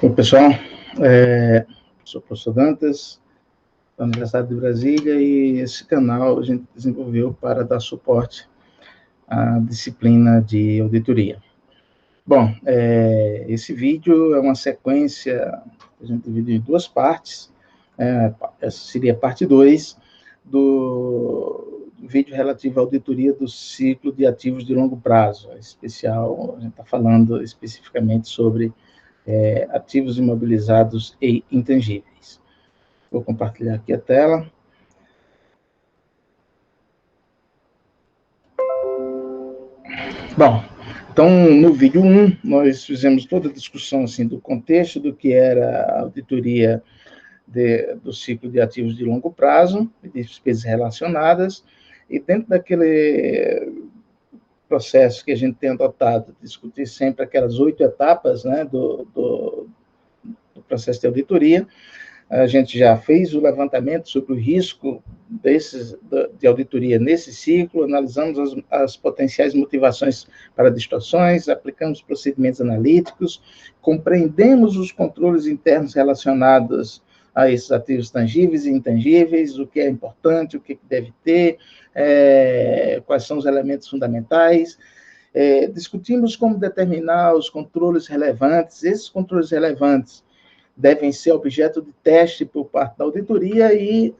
Oi, pessoal, sou o professor Dantas, da Universidade de Brasília, e esse canal a gente desenvolveu para dar suporte à disciplina de auditoria. Bom, esse vídeo é uma sequência, a gente dividiu em duas partes, essa seria a parte 2 do vídeo relativo à auditoria do ciclo de ativos de longo prazo, especial, a gente está falando especificamente sobre ativos imobilizados e intangíveis. Vou compartilhar aqui a tela. Bom, então, no vídeo 1, nós fizemos toda a discussão assim, do contexto do que era a auditoria do ciclo de ativos de longo prazo, de despesas relacionadas, e dentro daquele processo que a gente tem adotado, discutir sempre aquelas 8 etapas, né, do processo de auditoria. A gente já fez o levantamento sobre o risco de auditoria nesse ciclo, analisamos as potenciais motivações para distorções, aplicamos procedimentos analíticos, compreendemos os controles internos relacionados a esses ativos tangíveis e intangíveis, o que é importante, o que deve ter, quais são os elementos fundamentais. Discutimos como determinar os controles relevantes. Esses controles relevantes devem ser objeto de teste por parte da auditoria e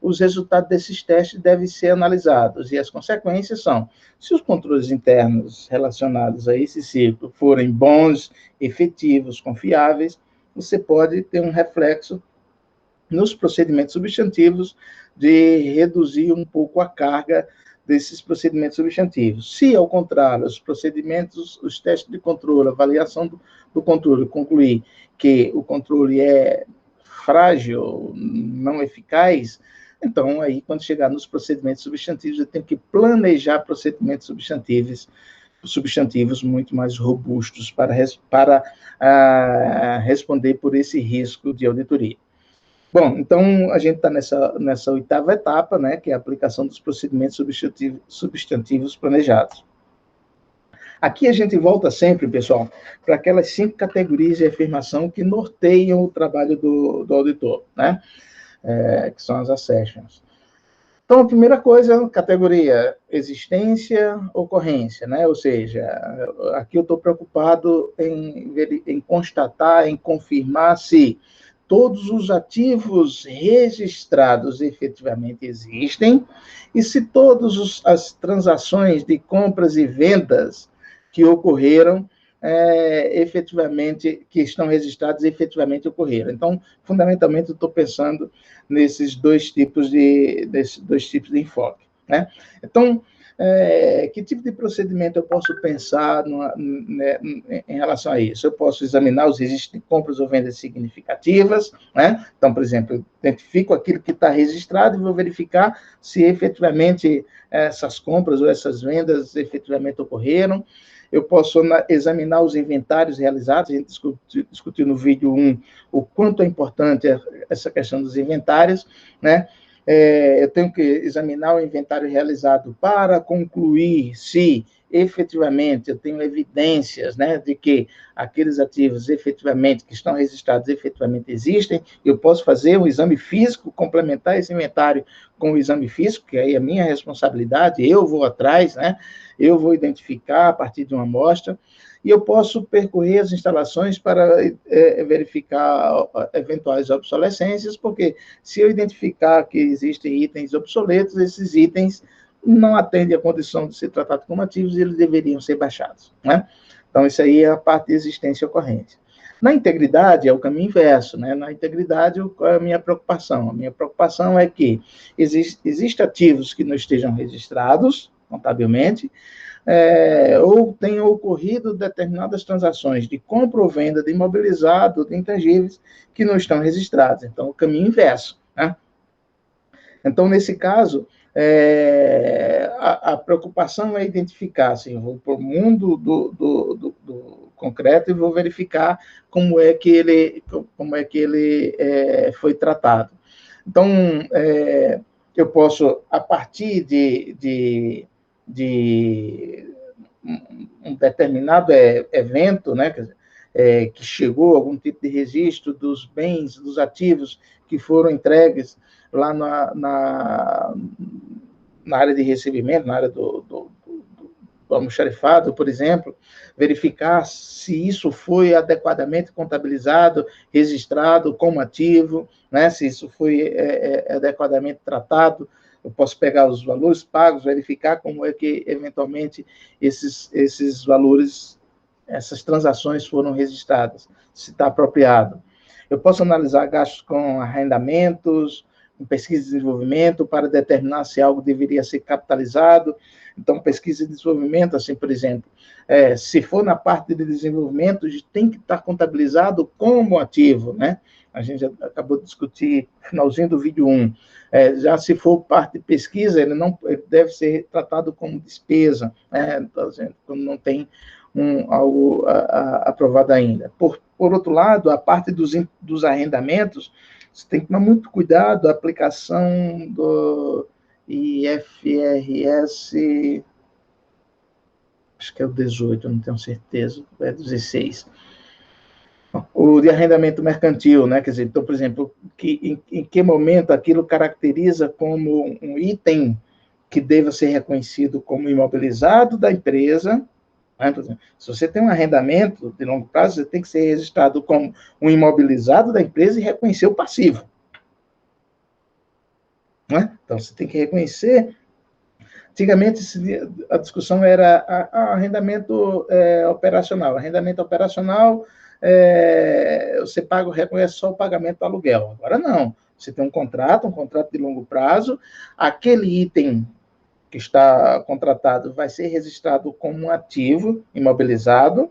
os resultados desses testes devem ser analisados. E as consequências são, se os controles internos relacionados a esse ciclo forem bons, efetivos, confiáveis, você pode ter um reflexo nos procedimentos substantivos de reduzir um pouco a carga desses procedimentos substantivos. Se, ao contrário, os procedimentos, os testes de controle, a avaliação do controle concluir que o controle é frágil, não eficaz, então, aí, quando chegar nos procedimentos substantivos, eu tenho que planejar procedimentos substantivos muito mais robustos para responder por esse risco de auditoria. Bom, então, a gente está nessa 8ª etapa, né, que é a aplicação dos procedimentos substantivos planejados. Aqui a gente volta sempre, pessoal, para aquelas 5 categorias de afirmação que norteiam o trabalho do auditor, né, que são as assertions. Então, a primeira coisa, categoria existência, ocorrência, né? Ou seja, aqui eu estou preocupado em constatar, em confirmar se todos os ativos registrados efetivamente existem e se todas as transações de compras e vendas que ocorreram efetivamente, que estão registrados efetivamente ocorreram. Então, fundamentalmente, eu estou pensando nesses dois tipos de enfoque, né? Então, que tipo de procedimento eu posso pensar em relação a isso? Eu posso examinar os registros de compras ou vendas significativas, né? Então, por exemplo, eu identifico aquilo que está registrado e vou verificar se efetivamente essas compras ou essas vendas efetivamente ocorreram. Eu posso examinar os inventários realizados, a gente discutiu no vídeo 1 o quanto é importante essa questão dos inventários, né? Eu tenho que examinar o inventário realizado para concluir se efetivamente eu tenho evidências, né, de que aqueles ativos efetivamente que estão registrados efetivamente existem. Eu posso fazer um exame físico, complementar esse inventário com o exame físico, que aí é minha responsabilidade, eu vou atrás, né, eu vou identificar a partir de uma amostra, e eu posso percorrer as instalações para verificar eventuais obsolescências, porque se eu identificar que existem itens obsoletos, esses itens não atendem à condição de ser tratados como ativos e eles deveriam ser baixados, né? Então, isso aí é a parte de existência e ocorrência. Na integridade, é o caminho inverso, né? Na integridade, qual é a minha preocupação? A minha preocupação é que existem ativos que não estejam registrados contabilmente, ou tenham ocorrido determinadas transações de compra ou venda de imobilizado, de intangíveis, que não estão registrados. Então, o caminho inverso, né? Então, nesse caso, a preocupação é identificar, assim, eu vou para o mundo do concreto e vou verificar como é que ele foi tratado. Então, eu posso, a partir de um determinado evento, né, que chegou, algum tipo de registro dos bens, dos ativos que foram entregues lá na área de recebimento, na área do almoxarifado, por exemplo, verificar se isso foi adequadamente contabilizado, registrado como ativo, né? Se isso foi adequadamente tratado. Eu posso pegar os valores pagos, verificar como é que, eventualmente, esses valores, essas transações foram registradas, se está apropriado. Eu posso analisar gastos com arrendamentos, com pesquisa e desenvolvimento, para determinar se algo deveria ser capitalizado. Então, pesquisa e desenvolvimento, assim, por exemplo, se for na parte de desenvolvimento, tem que estar contabilizado como ativo, né? A gente já acabou de discutir no finalzinho do vídeo 1. Já se for parte de pesquisa, ele deve ser tratado como despesa, né? Quando não tem algo aprovado ainda. Por outro lado, a parte dos arrendamentos, você tem que tomar muito cuidado, a aplicação do IFRS, acho que é o 18, não tenho certeza, é 16. O de arrendamento mercantil, né? Quer dizer, então, por exemplo, em que momento aquilo caracteriza como um item que deva ser reconhecido como imobilizado da empresa, né? Por exemplo, se você tem um arrendamento de longo prazo, você tem que ser registrado como um imobilizado da empresa e reconhecer o passivo. Né? Então, você tem que reconhecer. Antigamente, a discussão era arrendamento operacional. Arrendamento operacional, você reconhece só o pagamento do aluguel. Agora, não. Você tem um contrato de longo prazo, aquele item que está contratado vai ser registrado como um ativo imobilizado.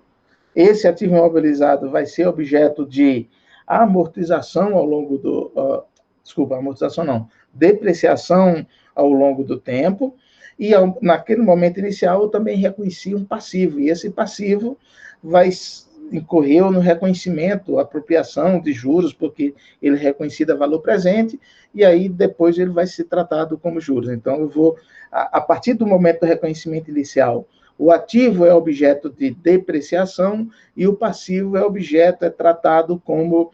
Esse ativo imobilizado vai ser objeto de amortização ao longo do... amortização não. Depreciação ao longo do tempo. E, naquele momento inicial, eu também reconheci um passivo. E esse passivo incorreu no reconhecimento, apropriação de juros, porque ele é reconhecido a valor presente, e aí depois ele vai ser tratado como juros. Então, eu vou, a partir do momento do reconhecimento inicial, o ativo é objeto de depreciação e o passivo é tratado como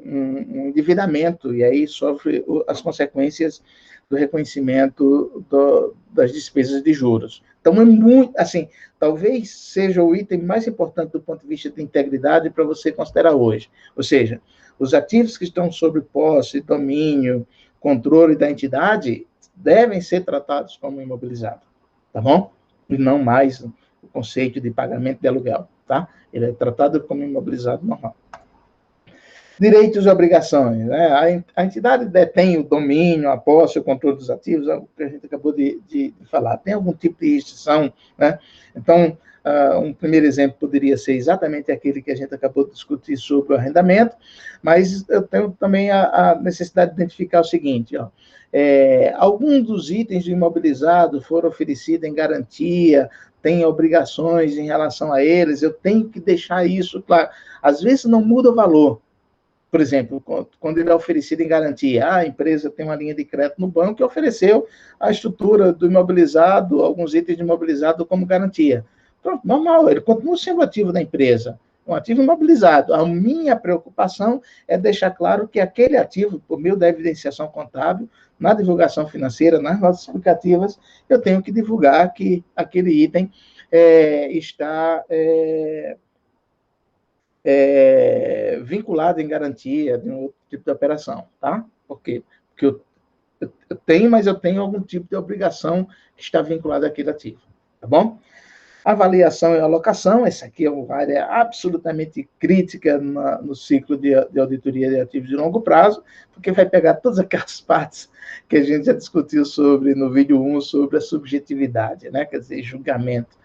um endividamento, e aí sofre as consequências do reconhecimento das despesas de juros. Então, é muito, assim, talvez seja o item mais importante do ponto de vista de integridade para você considerar hoje. Ou seja, os ativos que estão sob posse, domínio, controle da entidade devem ser tratados como imobilizado, tá bom? E não mais o conceito de pagamento de aluguel, tá? Ele é tratado como imobilizado normal. Direitos e obrigações, né? A entidade detém o domínio, a posse, o controle dos ativos, o que a gente acabou de falar. Tem algum tipo de restrição, né? Então, um primeiro exemplo poderia ser exatamente aquele que a gente acabou de discutir sobre o arrendamento, mas eu tenho também a necessidade de identificar o seguinte, ó, alguns dos itens do imobilizado foram oferecidos em garantia, tem obrigações em relação a eles, eu tenho que deixar isso claro. Às vezes não muda o valor. Por exemplo, quando ele é oferecido em garantia, a empresa tem uma linha de crédito no banco que ofereceu a estrutura do imobilizado, alguns itens de imobilizado como garantia. Pronto, normal, ele continua sendo ativo da empresa, um ativo imobilizado. A minha preocupação é deixar claro que aquele ativo, por meio da evidenciação contábil, na divulgação financeira, nas notas explicativas, eu tenho que divulgar que aquele item está vinculado em garantia de um outro tipo de operação, tá? Por quê? Porque eu tenho, mas eu tenho algum tipo de obrigação que está vinculada àquele ativo, tá bom? Avaliação e alocação, essa aqui é uma área absolutamente crítica no ciclo de auditoria de ativos de longo prazo, porque vai pegar todas aquelas partes que a gente já discutiu sobre no vídeo 1, sobre a subjetividade, né? Quer dizer, julgamento.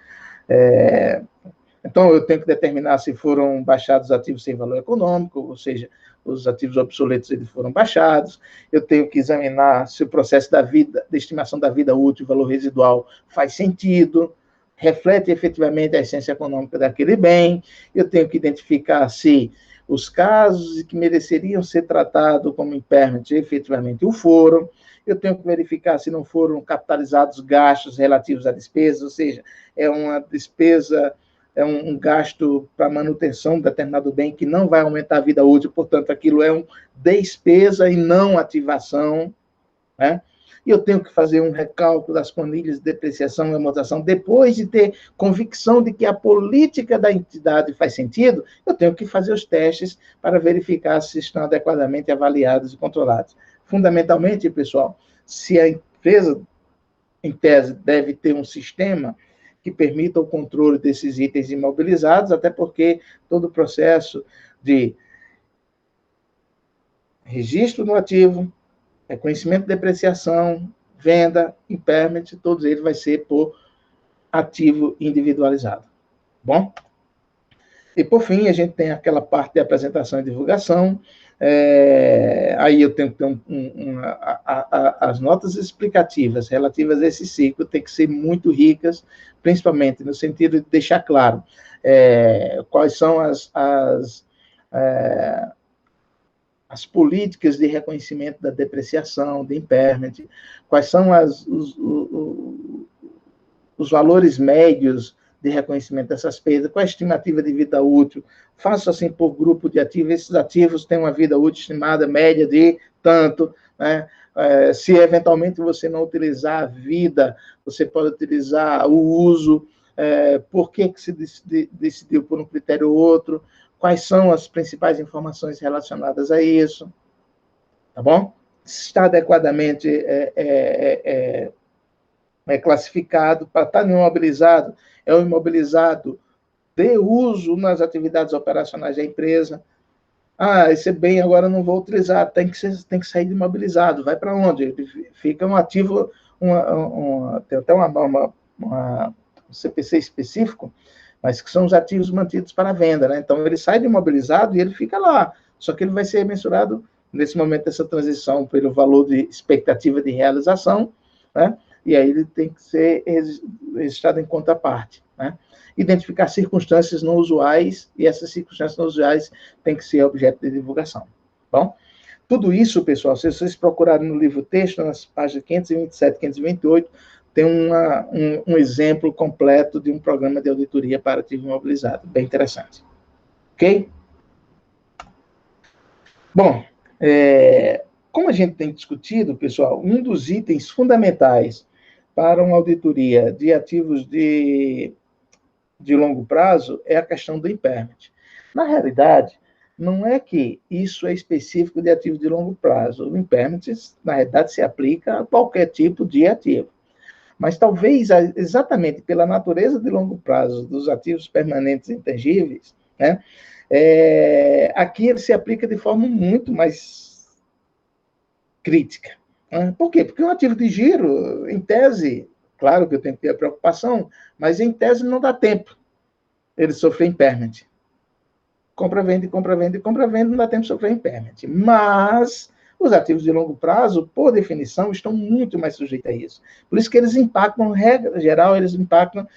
Então, eu tenho que determinar se foram baixados ativos sem valor econômico, ou seja, os ativos obsoletos eles foram baixados. Eu tenho que examinar se o processo de estimação da vida útil e valor residual faz sentido, reflete efetivamente a essência econômica daquele bem. Eu tenho que identificar se os casos que mereceriam ser tratados como impairment efetivamente o foram. Eu tenho que verificar se não foram capitalizados gastos relativos à despesa, ou seja, é uma despesa é um gasto para manutenção de determinado bem que não vai aumentar a vida útil, portanto, aquilo é uma despesa e não ativação, né? E eu tenho que fazer um recálculo das planilhas de depreciação e amortização. Depois de ter convicção de que a política da entidade faz sentido, eu tenho que fazer os testes para verificar se estão adequadamente avaliados e controlados. Fundamentalmente, pessoal, se a empresa, em tese, deve ter um sistema que permita o controle desses itens imobilizados, até porque todo o processo de registro no ativo, reconhecimento de depreciação, venda, impairment, todos eles vai ser por ativo individualizado. Bom? E, por fim, a gente tem aquela parte de apresentação e divulgação. Aí eu tenho que ter as notas explicativas relativas a esse ciclo têm que ser muito ricas, principalmente no sentido de deixar claro quais são as políticas de reconhecimento da depreciação, de impairment, quais são os valores médios de reconhecimento dessas perdas, qual a estimativa de vida útil, faço assim por grupo de ativos, esses ativos têm uma vida útil estimada média de tanto, né? Se eventualmente você não utilizar a vida, você pode utilizar o uso, por que se decidiu por um critério ou outro, quais são as principais informações relacionadas a isso, tá bom? Se está adequadamente classificado, para estar imobilizado, é um imobilizado de uso nas atividades operacionais da empresa. Esse bem agora não vou utilizar, tem que sair de imobilizado, vai para onde? Ele fica um ativo, tem até uma norma, um CPC específico, mas que são os ativos mantidos para venda, né? Então, ele sai de imobilizado e ele fica lá, só que ele vai ser mensurado, nesse momento dessa transição, pelo valor de expectativa de realização, né? E aí ele tem que ser registrado em contraparte, né? Identificar circunstâncias não usuais, e essas circunstâncias não usuais têm que ser objeto de divulgação. Bom, tudo isso, pessoal, se vocês procurarem no livro-texto, nas páginas 527 e 528, tem um exemplo completo de um programa de auditoria para ativo imobilizado. Bem interessante. Ok? Bom, como a gente tem discutido, pessoal, um dos itens fundamentais para uma auditoria de ativos de longo prazo é a questão do impairment. Na realidade, não é que isso é específico de ativos de longo prazo. O impairment, na realidade, se aplica a qualquer tipo de ativo. Mas talvez, exatamente pela natureza de longo prazo dos ativos permanentes intangíveis, né, aqui ele se aplica de forma muito mais crítica. Por quê? Porque um ativo de giro, em tese, claro que eu tenho que ter a preocupação, mas em tese não dá tempo ele sofrer impairment. Compra, vende, compra, vende, compra, vende, não dá tempo de sofrer impairment. Mas os ativos de longo prazo, por definição, estão muito mais sujeitos a isso. Por isso que eles impactam, regra geral, eles impactam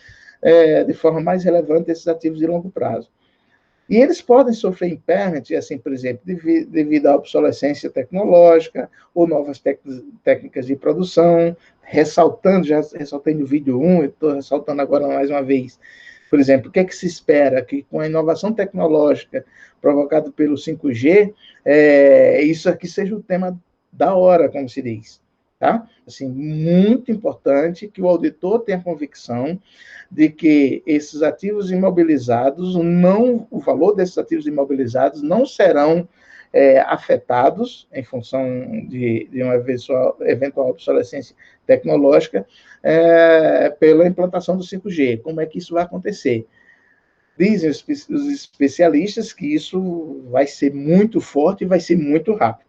de forma mais relevante esses ativos de longo prazo. E eles podem sofrer impairment, assim, por exemplo, devido à obsolescência tecnológica ou novas técnicas de produção, ressaltando, já ressaltei no vídeo 1, e estou ressaltando agora mais uma vez, por exemplo, o que é que se espera? Que com a inovação tecnológica provocada pelo 5G, isso aqui seja o tema da hora, como se diz. Tá? Assim, muito importante que o auditor tenha convicção de que esses ativos imobilizados, o valor desses ativos imobilizados não serão afetados em função de uma eventual obsolescência tecnológica pela implantação do 5G. Como é que isso vai acontecer? Dizem os especialistas que isso vai ser muito forte e vai ser muito rápido.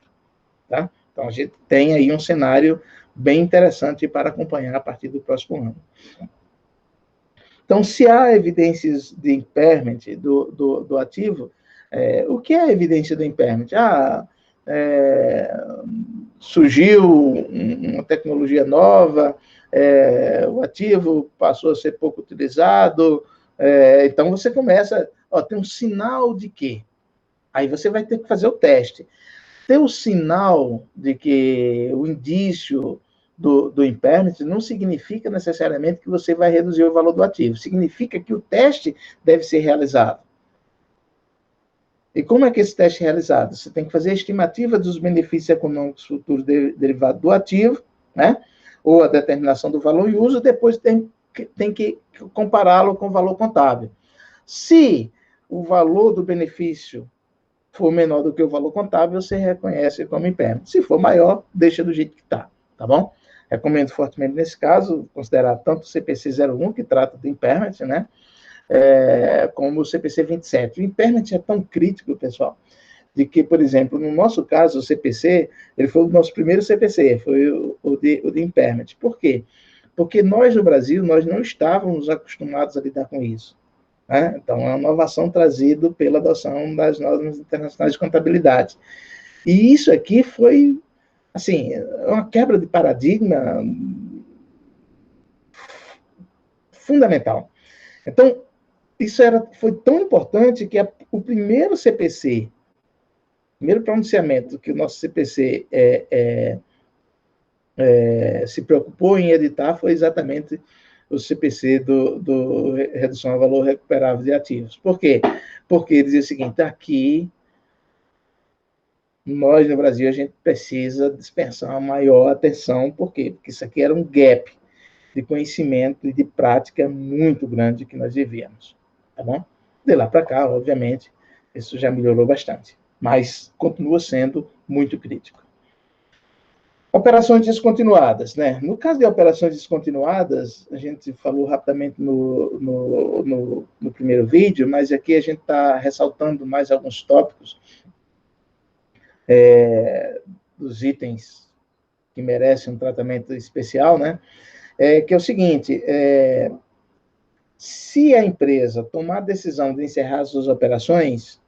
Tá? Então, a gente tem aí um cenário bem interessante para acompanhar a partir do próximo ano. Então, se há evidências de impairment do ativo, o que é a evidência do impairment? Surgiu uma tecnologia nova, o ativo passou a ser pouco utilizado, então você começa, tem um sinal de quê? Aí você vai ter que fazer o teste. Ter o sinal de que o indício do impairment não significa necessariamente que você vai reduzir o valor do ativo. Significa que o teste deve ser realizado. E como é que esse teste é realizado? Você tem que fazer a estimativa dos benefícios econômicos futuros derivados do ativo, né? Ou a determinação do valor em uso, depois tem que compará-lo com o valor contábil. Se o valor do benefício for menor do que o valor contábil, você reconhece como impairment. Se for maior, deixa do jeito que está, tá bom? Recomendo fortemente, nesse caso, considerar tanto o CPC 01, que trata do impairment, né? Como o CPC 27. O impairment é tão crítico, pessoal, de que, por exemplo, no nosso caso, o CPC, ele foi o nosso primeiro CPC, foi o de impairment. Por quê? Porque nós, no Brasil, nós não estávamos acostumados a lidar com isso. Né? Então, é uma inovação trazida pela adoção das normas internacionais de contabilidade. E isso aqui foi, assim, uma quebra de paradigma fundamental. Então, isso foi tão importante que o primeiro CPC, primeiro pronunciamento que o nosso CPC se preocupou em editar foi exatamente o CPC do redução ao valor recuperável de ativos. Por quê? Porque dizia o seguinte, aqui, nós no Brasil, a gente precisa dispensar uma maior atenção. Por quê? Porque isso aqui era um gap de conhecimento e de prática muito grande que nós vivíamos. Tá bom? De lá para cá, obviamente, isso já melhorou bastante, mas continua sendo muito crítico. Operações descontinuadas, né? No caso de operações descontinuadas, a gente falou rapidamente no primeiro vídeo, mas aqui a gente está ressaltando mais alguns tópicos dos itens que merecem um tratamento especial, né? Que é o seguinte, se a empresa tomar a decisão de encerrar suas operações,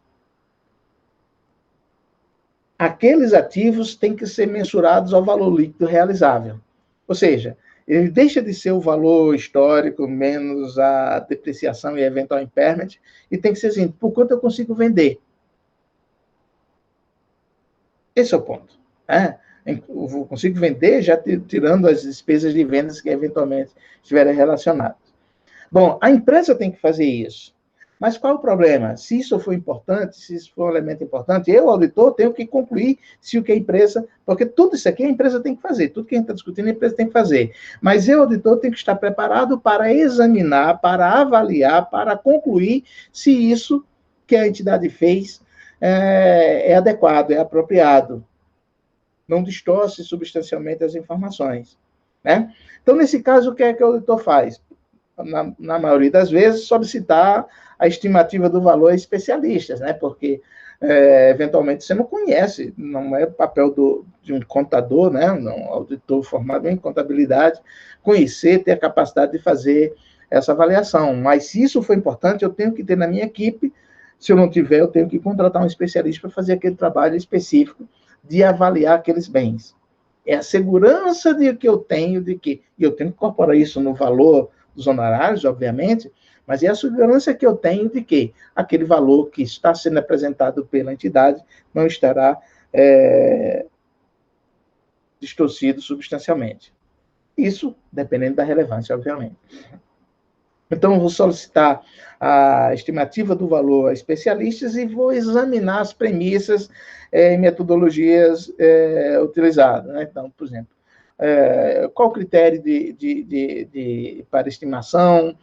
aqueles ativos têm que ser mensurados ao valor líquido realizável. Ou seja, ele deixa de ser o valor histórico menos a depreciação e eventual impairment, e tem que ser assim, por quanto eu consigo vender? Esse é o ponto. Né? Eu consigo vender já tirando as despesas de vendas que eventualmente estiverem relacionadas. Bom, a empresa tem que fazer isso. Mas qual é o problema? Se isso for importante, se isso for um elemento importante, eu, auditor, tenho que concluir se o que a empresa... Porque tudo isso aqui a empresa tem que fazer, tudo que a gente está discutindo a empresa tem que fazer. Mas eu, auditor, tenho que estar preparado para examinar, para avaliar, para concluir se isso que a entidade fez é adequado, é apropriado. Não distorce substancialmente as informações. Né? Então, nesse caso, o que é que o auditor faz? Na maioria das vezes, solicitar a estimativa do valor a especialistas, né? Porque, eventualmente, você não conhece, não é papel de um contador, né? Um auditor formado em contabilidade, conhecer, ter a capacidade de fazer essa avaliação. Mas, se isso for importante, eu tenho que ter na minha equipe, se eu não tiver, eu tenho que contratar um especialista para fazer aquele trabalho específico de avaliar aqueles bens. É a segurança de que eu tenho, e eu tenho que incorporar isso no valor dos honorários, obviamente, mas é a segurança que eu tenho de que aquele valor que está sendo apresentado pela entidade não estará distorcido substancialmente. Isso dependendo da relevância, obviamente. Então, eu vou solicitar a estimativa do valor a especialistas e vou examinar as premissas e metodologias utilizadas. Né? Então, por exemplo, qual o critério para estimação,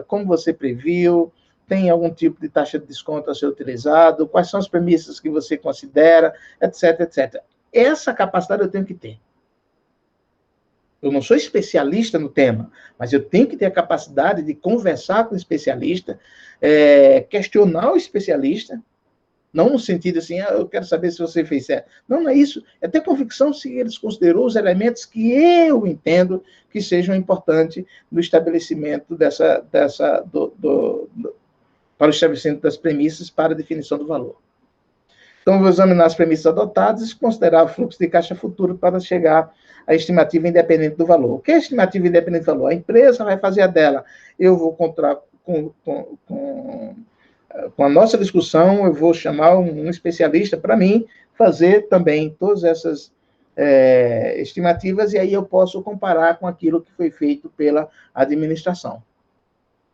como você previu, tem algum tipo de taxa de desconto a ser utilizado, quais são as premissas que você considera, etc, etc. Essa capacidade eu tenho que ter. Eu não sou especialista no tema, mas eu tenho que ter a capacidade de conversar com o especialista, questionar o especialista, não no sentido assim, eu quero saber se você fez certo. Não, não é isso. É ter convicção se eles considerou os elementos que eu entendo que sejam importantes no estabelecimento para o estabelecimento das premissas para a definição do valor. Então, eu vou examinar as premissas adotadas e considerar o fluxo de caixa futuro para chegar à estimativa independente do valor. O que é a estimativa independente do valor? A empresa vai fazer a dela. Eu vou encontrar com a nossa discussão, eu vou chamar um especialista para mim fazer também todas essas estimativas, e aí eu posso comparar com aquilo que foi feito pela administração.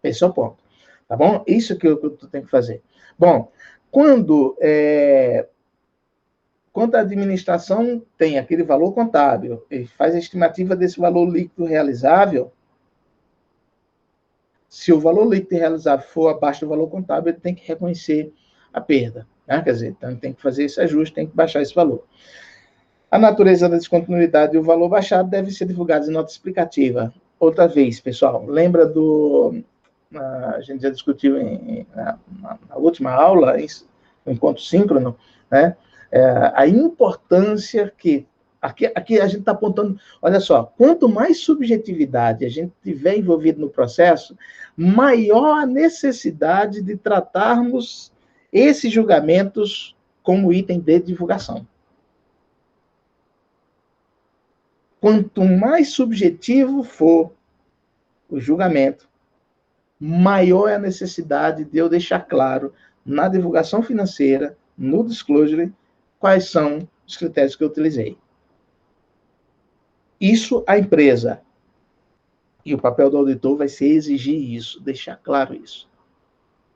Esse é o ponto. Tá bom? Isso que eu tenho que fazer. Bom, quando a administração tem aquele valor contábil e faz a estimativa desse valor líquido realizável, se o valor líquido realizável for abaixo do valor contábil, ele tem que reconhecer a perda. Né? Quer dizer, então tem que fazer esse ajuste, tem que baixar esse valor. A natureza da descontinuidade e o valor baixado devem ser divulgados em nota explicativa. Outra vez, pessoal, lembra a gente já discutiu na última aula, no encontro síncrono, né? A importância que... Aqui a gente está apontando... Olha só, quanto mais subjetividade a gente tiver envolvido no processo, maior a necessidade de tratarmos esses julgamentos como item de divulgação. Quanto mais subjetivo for o julgamento, maior é a necessidade de eu deixar claro na divulgação financeira, no disclosure, quais são os critérios que eu utilizei. Isso a empresa, e o papel do auditor vai ser exigir isso, deixar claro isso.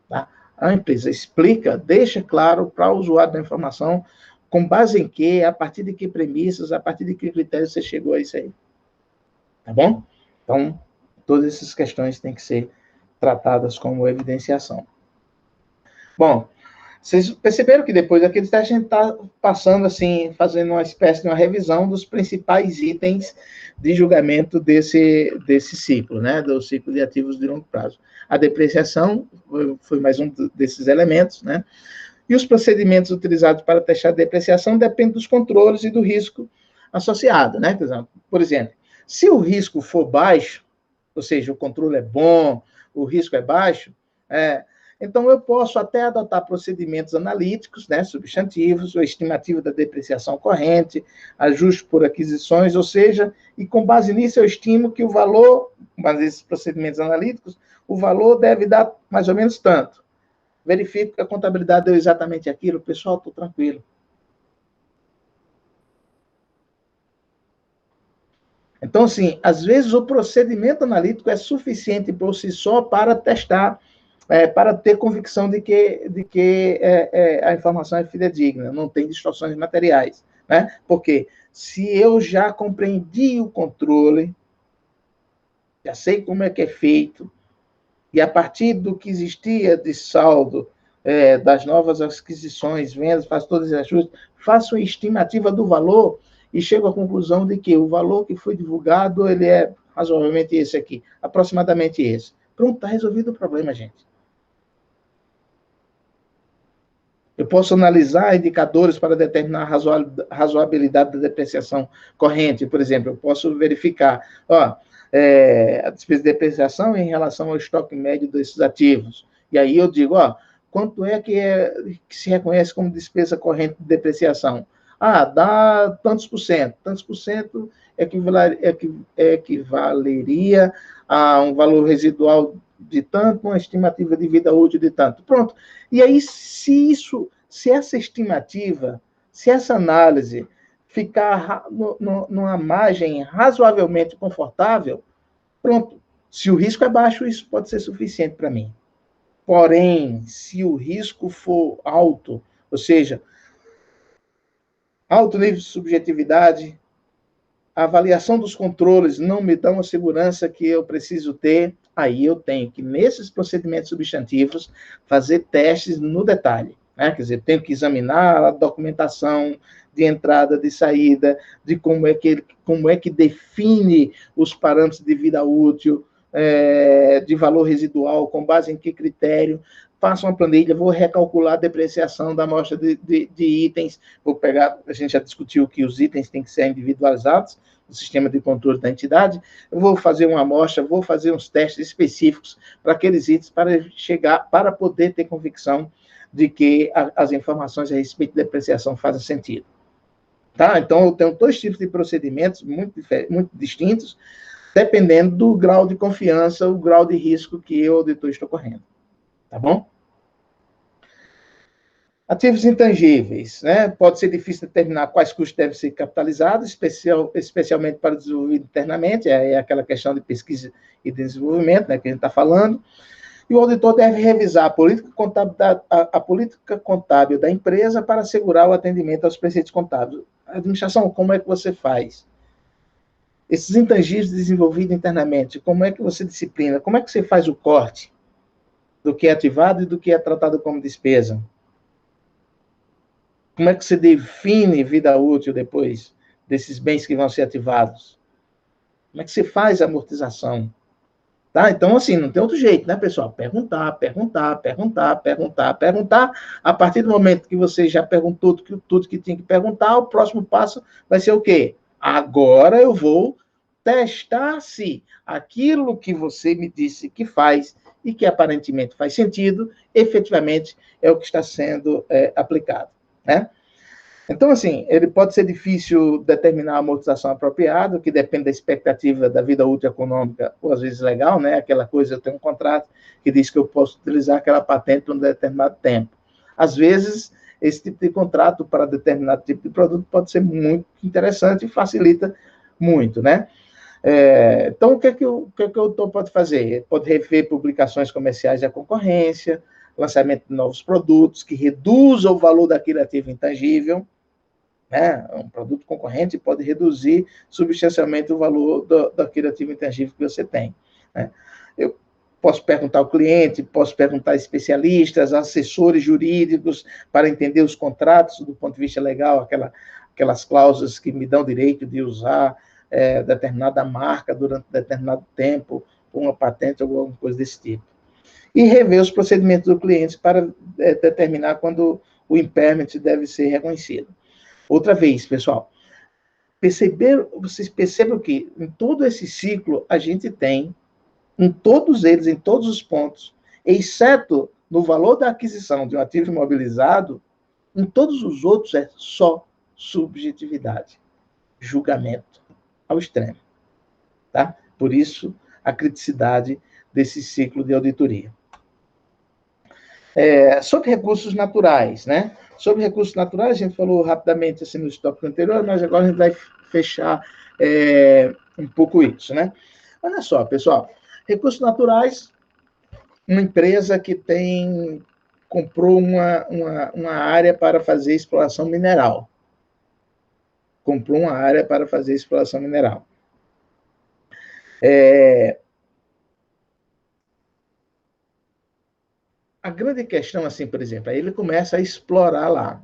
Tá? A empresa explica, deixa claro para o usuário da informação, com base em que, a partir de que premissas, a partir de que critérios você chegou a isso aí. Tá bom? Então, todas essas questões têm que ser tratadas como evidenciação. Bom, vocês perceberam que depois daquele teste a gente está passando assim, fazendo uma espécie de uma revisão dos principais itens de julgamento desse ciclo, né? Do ciclo de ativos de longo prazo. A depreciação foi mais um desses elementos, né? E os procedimentos utilizados para testar a depreciação dependem dos controles e do risco associado, né? Por exemplo, se o risco for baixo, ou seja, o controle é bom, o risco é baixo, então eu posso até adotar procedimentos analíticos, né, substantivos, ou estimativa da depreciação corrente, ajuste por aquisições, ou seja, e com base nisso eu estimo que o valor, com base nesses procedimentos analíticos, o valor deve dar mais ou menos tanto. Verifico que a contabilidade deu exatamente aquilo, pessoal, estou tranquilo. Então, assim, às vezes o procedimento analítico é suficiente por si só para testar, para ter convicção de que a informação é fidedigna, não tem distorções materiais. Né? Porque se eu já compreendi o controle, já sei como é que é feito, e a partir do que existia de saldo, das novas aquisições, vendas, faço todos os ajustes, faço uma estimativa do valor e chego à conclusão de que o valor que foi divulgado, ele é razoavelmente esse aqui, aproximadamente esse. Pronto, está resolvido o problema, gente. Eu posso analisar indicadores para determinar a razoabilidade da depreciação corrente, por exemplo. Eu posso verificar a despesa de depreciação em relação ao estoque médio desses ativos. E aí eu digo, quanto é que se reconhece como despesa corrente de depreciação? Dá tantos por cento. Tantos por cento equivaleria a um valor residual de tanto, uma estimativa de vida útil de tanto. Pronto. E aí, se essa estimativa, se essa análise ficar numa margem razoavelmente confortável, pronto. Se o risco é baixo, isso pode ser suficiente para mim. Porém, se o risco for alto, ou seja, alto nível de subjetividade, a avaliação dos controles não me dá a segurança que eu preciso ter, aí eu tenho que, nesses procedimentos substantivos, fazer testes no detalhe. Né? Quer dizer, tenho que examinar a documentação de entrada, de saída, de como é que define os parâmetros de vida útil, de valor residual, com base em que critério. Faço uma planilha, vou recalcular a depreciação da amostra de itens, vou pegar, a gente já discutiu que os itens têm que ser individualizados no sistema de controle da entidade, eu vou fazer uma amostra, vou fazer uns testes específicos para aqueles itens, para poder ter convicção de que as informações a respeito da depreciação fazem sentido. Tá? Então, eu tenho dois tipos de procedimentos muito distintos, dependendo do grau de confiança, o grau de risco que eu, auditor, estou correndo. Tá bom? Ativos intangíveis, né? Pode ser difícil determinar quais custos devem ser capitalizados, especialmente para o desenvolvimento internamente, é aquela questão de pesquisa e desenvolvimento, né, que a gente está falando. E o auditor deve revisar a política contábil da empresa para assegurar o atendimento aos preceitos contábeis. A administração, como é que você faz? Esses intangíveis desenvolvidos internamente, como é que você disciplina? Como é que você faz o corte do que é ativado e do que é tratado como despesa? Como é que você define vida útil depois desses bens que vão ser ativados? Como é que você faz a amortização? Tá? Então, assim, não tem outro jeito, né, pessoal? Perguntar, perguntar, perguntar, perguntar, perguntar. A partir do momento que você já perguntou tudo que tinha que perguntar, o próximo passo vai ser o quê? Agora eu vou testar se aquilo que você me disse que faz e que aparentemente faz sentido, efetivamente é o que está sendo aplicado, né? Então, assim, ele pode ser difícil determinar a amortização apropriada, que depende da expectativa da vida útil econômica, ou às vezes legal, né? Aquela coisa, eu tenho um contrato que diz que eu posso utilizar aquela patente por um determinado tempo. Às vezes, esse tipo de contrato para determinado tipo de produto pode ser muito interessante e facilita muito, né? Então, o que é que o autor pode fazer? Pode rever publicações comerciais da concorrência, lançamento de novos produtos que reduzam o valor daquele ativo intangível, né? Um produto concorrente pode reduzir substancialmente o valor daquele ativo intangível que você tem, né? Eu posso perguntar ao cliente, posso perguntar a especialistas, assessores jurídicos, para entender os contratos do ponto de vista legal, aquelas cláusulas que me dão direito de usar determinada marca durante determinado tempo, uma patente ou alguma coisa desse tipo. E rever os procedimentos do cliente para determinar quando o impairment deve ser reconhecido. Outra vez, pessoal, vocês percebam que em todo esse ciclo a gente tem, em todos eles, em todos os pontos, exceto no valor da aquisição de um ativo imobilizado, em todos os outros é só subjetividade, julgamento ao extremo, tá? Por isso, a criticidade desse ciclo de auditoria. Sobre recursos naturais, né? Sobre recursos naturais, a gente falou rapidamente assim, no tópico anterior, mas agora a gente vai fechar um pouco isso, né? Olha só, pessoal, recursos naturais, uma empresa que comprou uma área para fazer exploração mineral. Comprou uma área para fazer exploração mineral. A grande questão, assim, por exemplo, aí ele começa a explorar lá.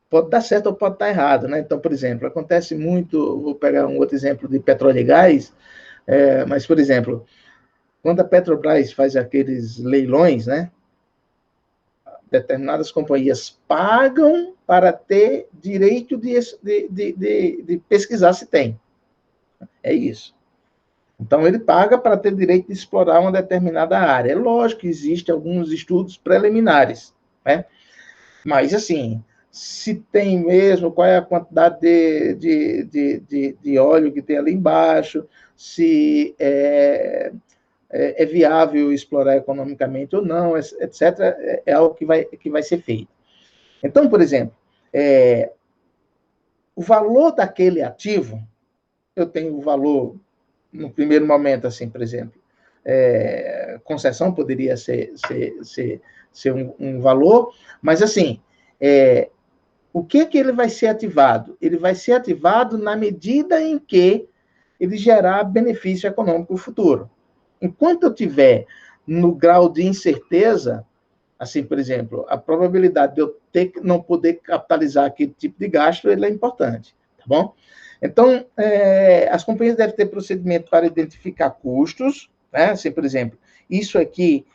Pode dar certo ou pode estar errado, né? Então, por exemplo, acontece muito, vou pegar um outro exemplo de petróleo e gás, mas, por exemplo, quando a Petrobras faz aqueles leilões, né? Determinadas companhias pagam para ter direito de pesquisar se tem. É isso. Então, ele paga para ter direito de explorar uma determinada área. É lógico que existem alguns estudos preliminares, né? Mas, assim, se tem mesmo, qual é a quantidade de óleo que tem ali embaixo, se é viável explorar economicamente ou não, etc., é algo que vai ser feito. Então, por exemplo, o valor daquele ativo, eu tenho o valor, no primeiro momento, assim, por exemplo, concessão poderia ser um valor, mas, assim, o que ele vai ser ativado? Ele vai ser ativado na medida em que ele gerar benefício econômico futuro. Enquanto eu tiver no grau de incerteza, assim, por exemplo, a probabilidade de eu não poder capitalizar aquele tipo de gasto, ele é importante, tá bom? Então, as companhias devem ter procedimento para identificar custos, né? Assim, por exemplo, isso aqui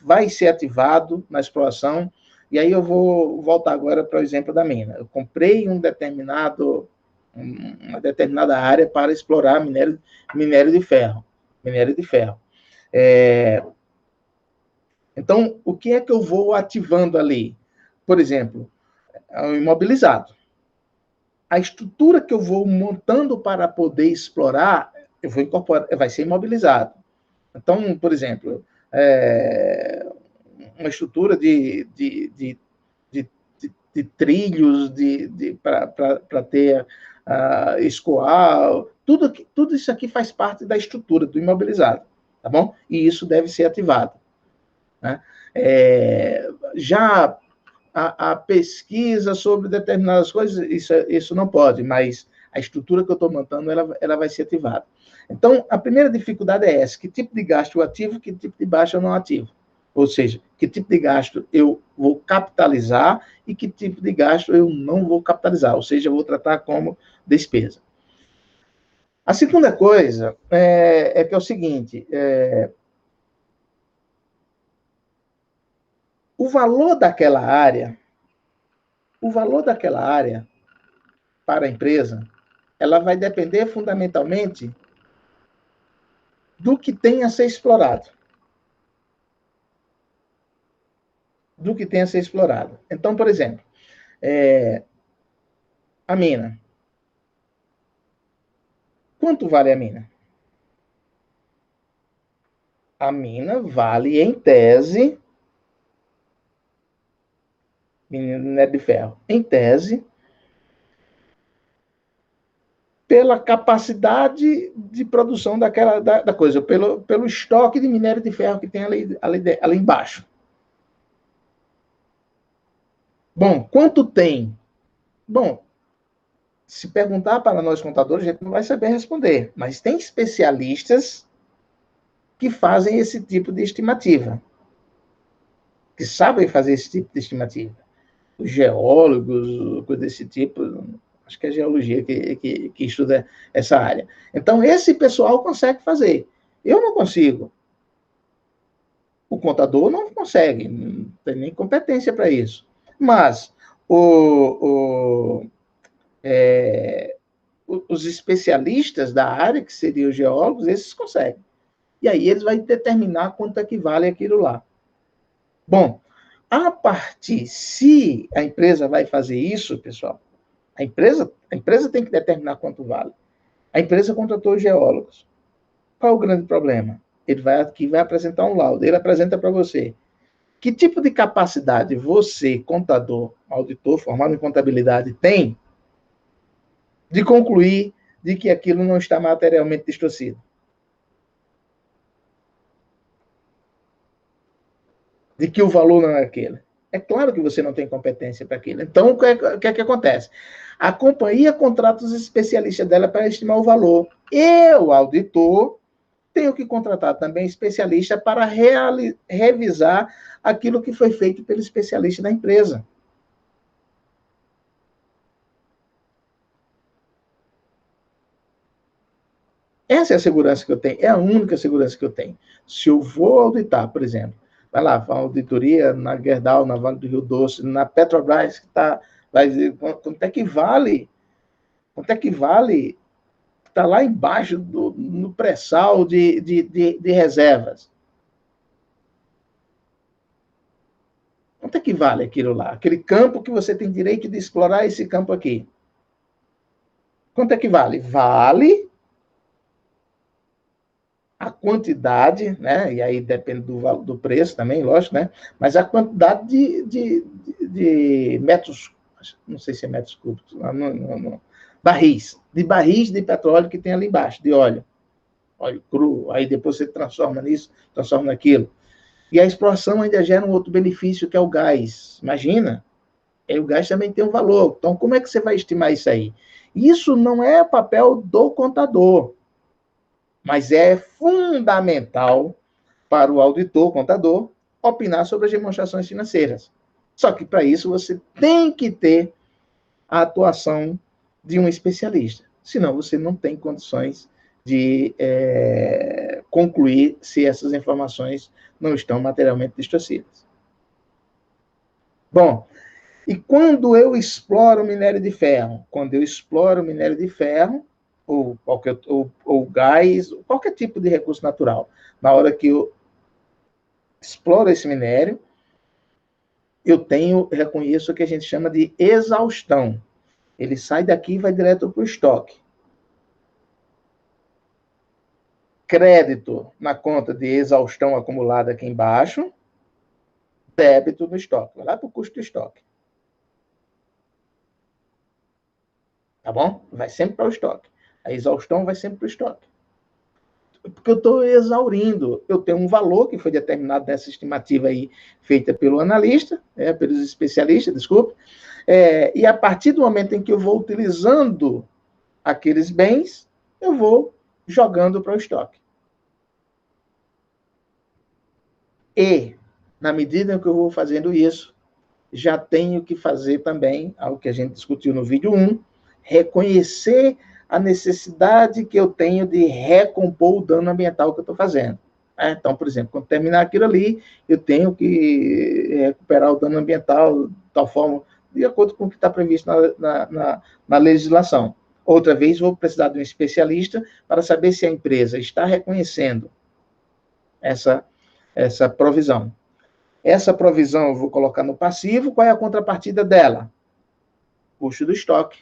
vai ser ativado na exploração, e aí eu vou voltar agora para o exemplo da mina. Eu comprei uma determinada área para explorar minério de ferro. Então, o que é que eu vou ativando ali? Por exemplo, o imobilizado. A estrutura que eu vou montando para poder explorar, eu vou incorporar, vai ser imobilizado. Então, por exemplo, uma estrutura de trilhos para ter escoar, tudo isso aqui faz parte da estrutura do imobilizado, tá bom? E isso deve ser ativado, né? Já a pesquisa sobre determinadas coisas, isso não pode, mas a estrutura que eu estou montando, ela vai ser ativada. Então, a primeira dificuldade é essa: que tipo de gasto eu ativo, que tipo de gasto eu não ativo. Ou seja, que tipo de gasto eu vou capitalizar e que tipo de gasto eu não vou capitalizar, ou seja, eu vou tratar como despesa. A segunda coisa que é o seguinte: o valor daquela área para a empresa, ela vai depender fundamentalmente do que tem a ser explorado. Do que tem a ser explorado. Então, por exemplo, a mina. Quanto vale a mina? A mina vale, em tese, minério de ferro, em tese, pela capacidade de produção da coisa, pelo estoque de minério de ferro que tem ali embaixo. Bom, quanto tem? Bom, se perguntar para nós contadores, a gente não vai saber responder, mas tem especialistas que fazem esse tipo de estimativa, que sabem fazer esse tipo de estimativa. Os geólogos, coisa desse tipo, acho que é a geologia que estuda essa área. Então, esse pessoal consegue fazer. Eu não consigo. O contador não consegue, não tem nem competência para isso. Mas os especialistas da área, que seriam os geólogos, esses conseguem. E aí eles vão determinar quanto é que vale aquilo lá. Bom, se a empresa vai fazer isso, pessoal, a empresa tem que determinar quanto vale. A empresa contratou os geólogos. Qual é o grande problema? Ele vai aqui, vai apresentar um laudo, ele apresenta para você. Que tipo de capacidade você, contador, auditor, formado em contabilidade, tem de concluir de que aquilo não está materialmente distorcido? De que o valor não é aquele? É claro que você não tem competência para aquilo. Então, o que é que acontece? A companhia contrata os especialistas dela para estimar o valor. Eu, auditor, tenho que contratar também especialista para revisar aquilo que foi feito pelo especialista da empresa. Essa é a segurança que eu tenho, é a única segurança que eu tenho. Se eu vou auditar, por exemplo, vai lá, a auditoria na Gerdau, na Vale do Rio Doce, na Petrobras, que está, vai dizer, quanto é que vale? Quanto é que vale? Está lá embaixo, no pré-sal de reservas. Quanto é que vale aquilo lá? Aquele campo que você tem direito de explorar esse campo aqui. Quanto é que vale? Vale a quantidade, né? E aí depende do preço também, lógico, né? Mas a quantidade de metros, não sei se é metros cúbicos, não, barris de petróleo que tem ali embaixo, de óleo cru, aí depois você transforma nisso, transforma naquilo. E a exploração ainda gera um outro benefício, que é o gás. Imagina, o gás também tem um valor. Então, como é que você vai estimar isso aí? Isso não é papel do contador, mas é fundamental para o auditor, contador, opinar sobre as demonstrações financeiras. Só que para isso você tem que ter a atuação de um especialista. Senão você não tem condições de concluir se essas informações não estão materialmente distorcidas. Bom, e quando eu exploro o minério de ferro? Quando eu exploro o minério de ferro, ou gás, qualquer tipo de recurso natural, na hora que eu exploro esse minério, reconheço o que a gente chama de exaustão. Ele sai daqui e vai direto para o estoque. Crédito na conta de exaustão acumulada aqui embaixo, débito no estoque, vai lá para o custo do estoque. Tá bom? Vai sempre para o estoque. A exaustão vai sempre para o estoque. Porque eu estou exaurindo. Eu tenho um valor que foi determinado nessa estimativa aí, feita pelo analista, pelos especialistas, desculpe, e a partir do momento em que eu vou utilizando aqueles bens, eu vou jogando para o estoque. E, na medida em que eu vou fazendo isso, já tenho que fazer também, algo que a gente discutiu no vídeo 1, reconhecer a necessidade que eu tenho de recompor o dano ambiental que eu estou fazendo. Então, por exemplo, quando terminar aquilo ali, eu tenho que recuperar o dano ambiental de tal forma, de acordo com o que está previsto na legislação. Outra vez, vou precisar de um especialista para saber se a empresa está reconhecendo essa provisão. Essa provisão eu vou colocar no passivo, qual é a contrapartida dela? Custo do estoque.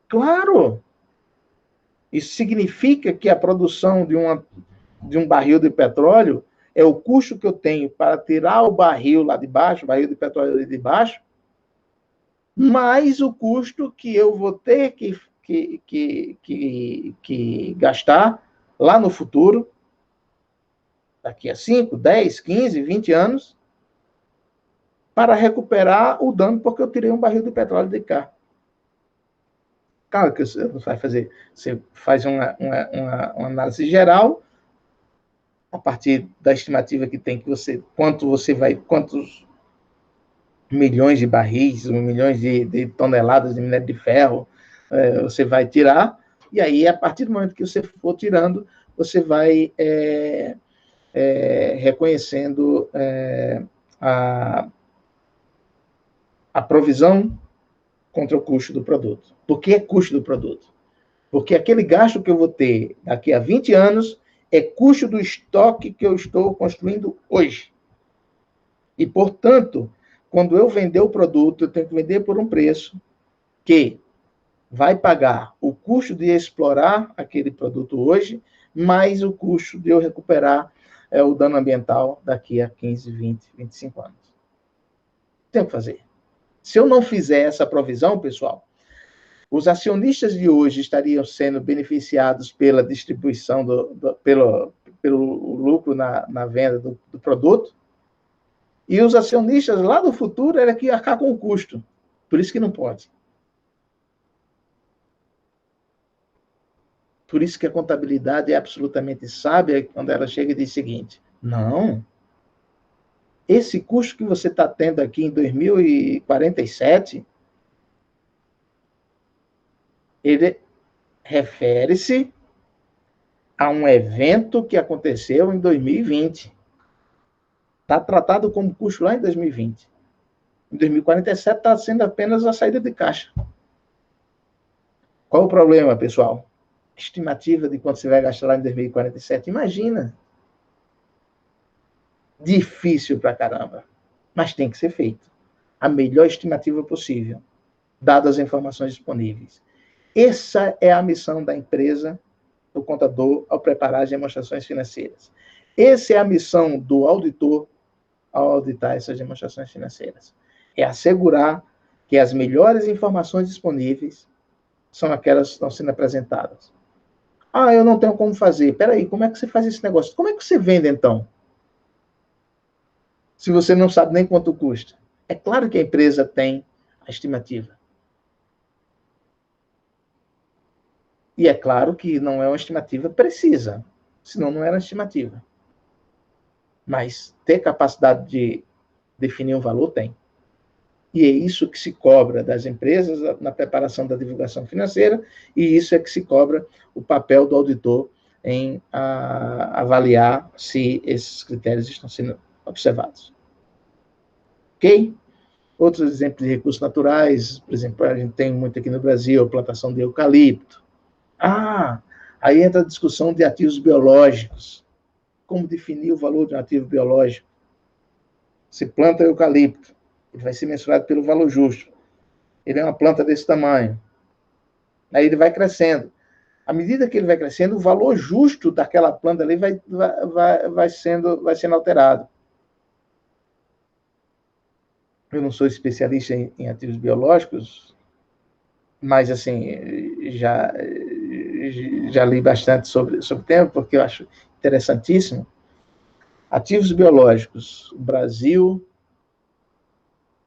Claro! Isso significa que a produção de um barril de petróleo é o custo que eu tenho para tirar o barril lá de baixo, o barril de petróleo ali de baixo, mais o custo que eu vou ter que gastar lá no futuro, daqui a 5, 10, 15, 20 anos, para recuperar o dano porque eu tirei um barril de petróleo de cá. Claro que você vai fazer, você faz uma análise geral, a partir da estimativa que tem, quantos milhões de barris, milhões de toneladas de minério de ferro você vai tirar, e aí, a partir do momento que você for tirando, você vai reconhecendo a provisão contra o custo do produto. Por que é custo do produto? Porque aquele gasto que eu vou ter daqui a 20 anos é custo do estoque que eu estou construindo hoje. E, portanto, quando eu vender o produto, eu tenho que vender por um preço que vai pagar o custo de explorar aquele produto hoje, mais o custo de eu recuperar o dano ambiental daqui a 15, 20, 25 anos. Tem que fazer. Se eu não fizer essa provisão, pessoal, os acionistas de hoje estariam sendo beneficiados pela distribuição, pelo lucro na venda do produto, e os acionistas lá do futuro eram que iam arcar com o custo. Por isso que não pode. Por isso que a contabilidade é absolutamente sábia quando ela chega e diz o seguinte: não, esse custo que você está tendo aqui em 2047, ele refere-se a um evento que aconteceu em 2020. Está tratado como custo lá em 2020. Em 2047 está sendo apenas a saída de caixa. Qual o problema, pessoal? Estimativa de quanto você vai gastar lá em 2047. Imagina. Difícil pra caramba. Mas tem que ser feito. A melhor estimativa possível, dadas as informações disponíveis. Essa é a missão da empresa, do contador, ao preparar as demonstrações financeiras. Essa é a missão do auditor ao auditar essas demonstrações financeiras. É assegurar que as melhores informações disponíveis são aquelas que estão sendo apresentadas. Ah, eu não tenho como fazer. Peraí, como é que você faz esse negócio? Como é que você vende, então? Se você não sabe nem quanto custa. É claro que a empresa tem a estimativa. E é claro que não é uma estimativa precisa, senão não era uma estimativa. Mas ter capacidade de definir um valor, tem. E é isso que se cobra das empresas na preparação da divulgação financeira, e isso é que se cobra o papel do auditor em avaliar se esses critérios estão sendo observados. Ok? Outros exemplos de recursos naturais, por exemplo, a gente tem muito aqui no Brasil, a plantação de eucalipto. Aí entra a discussão de ativos biológicos. Como definir o valor de um ativo biológico? Se planta eucalipto, ele vai ser mensurado pelo valor justo. Ele é uma planta desse tamanho. Aí ele vai crescendo. À medida que ele vai crescendo, o valor justo daquela planta ali vai sendo alterado. Eu não sou especialista em ativos biológicos, mas, assim, já li bastante sobre o tema, porque eu acho interessantíssimo. Ativos biológicos. O Brasil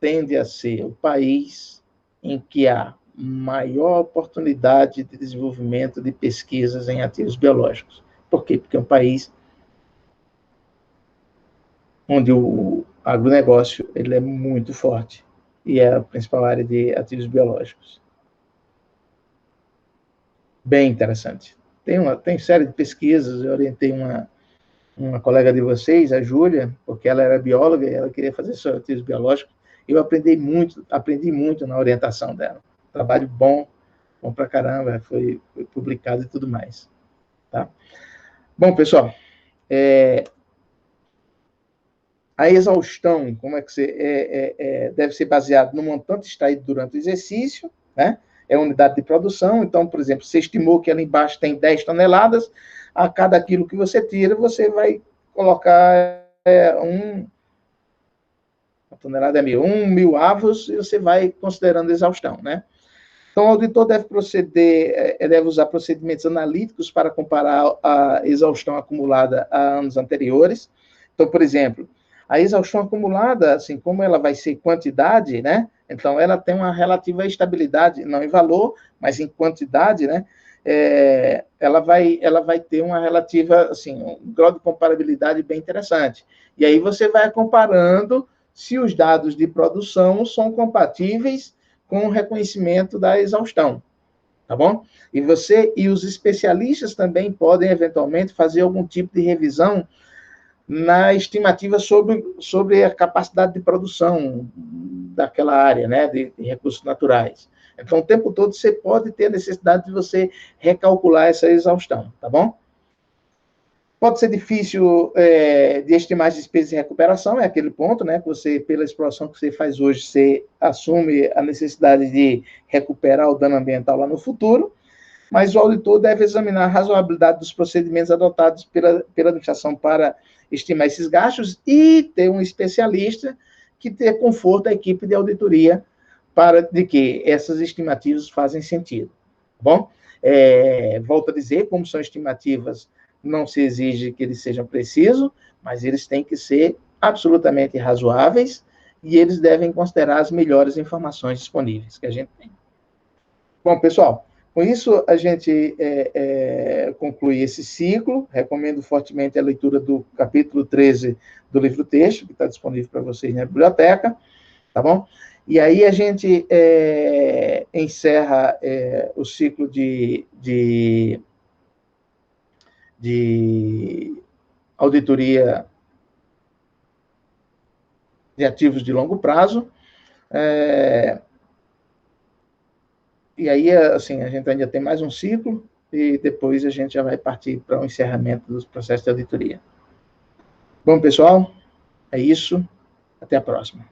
tende a ser o país em que há maior oportunidade de desenvolvimento de pesquisas em ativos biológicos. Por quê? Porque é um país onde o agronegócio ele é muito forte e é a principal área de ativos biológicos. Bem interessante. Tem série de pesquisas, eu orientei uma colega de vocês, a Júlia, porque ela era bióloga e ela queria fazer seus ativos biológicos. Eu aprendi muito na orientação dela. Trabalho bom pra caramba, foi publicado e tudo mais. Tá? Bom, pessoal, a exaustão, como é que você deve ser baseado no montante extraído durante o exercício, né? É a unidade de produção. Então, por exemplo, você estimou que ali embaixo tem 10 toneladas, a cada quilo que você tira, você vai colocar uma tonelada é 1.000 avos, e você vai considerando exaustão, né? Então, o auditor deve usar procedimentos analíticos para comparar a exaustão acumulada a anos anteriores. Então, por exemplo, a exaustão acumulada, assim, como ela vai ser quantidade, né? Então, ela tem uma relativa estabilidade, não em valor, mas em quantidade, né? Ela vai ter uma relativa, assim, um grau de comparabilidade bem interessante. E aí você vai comparando se os dados de produção são compatíveis com o reconhecimento da exaustão, tá bom? E você e os especialistas também podem, eventualmente, fazer algum tipo de revisão na estimativa sobre a capacidade de produção daquela área, né, de recursos naturais. Então, o tempo todo você pode ter a necessidade de você recalcular essa exaustão, tá bom? Pode ser difícil de estimar as despesas de recuperação, é aquele ponto, né, que você, pela exploração que você faz hoje, você assume a necessidade de recuperar o dano ambiental lá no futuro, mas o auditor deve examinar a razoabilidade dos procedimentos adotados pela administração para estimar esses gastos e ter um especialista que dê conforto à equipe de auditoria para de que essas estimativas fazem sentido. Tá bom? Volto a dizer, como são estimativas, não se exige que eles sejam precisos, mas eles têm que ser absolutamente razoáveis e eles devem considerar as melhores informações disponíveis que a gente tem. Bom, pessoal, com isso a gente conclui esse ciclo. Recomendo fortemente a leitura do capítulo 13 do livro-texto, que está disponível para vocês na biblioteca, tá bom? E aí a gente encerra o ciclo de auditoria de ativos de longo prazo. E aí, assim, a gente ainda tem mais um ciclo e depois a gente já vai partir para o encerramento dos processos de auditoria. Bom, pessoal, é isso. Até a próxima.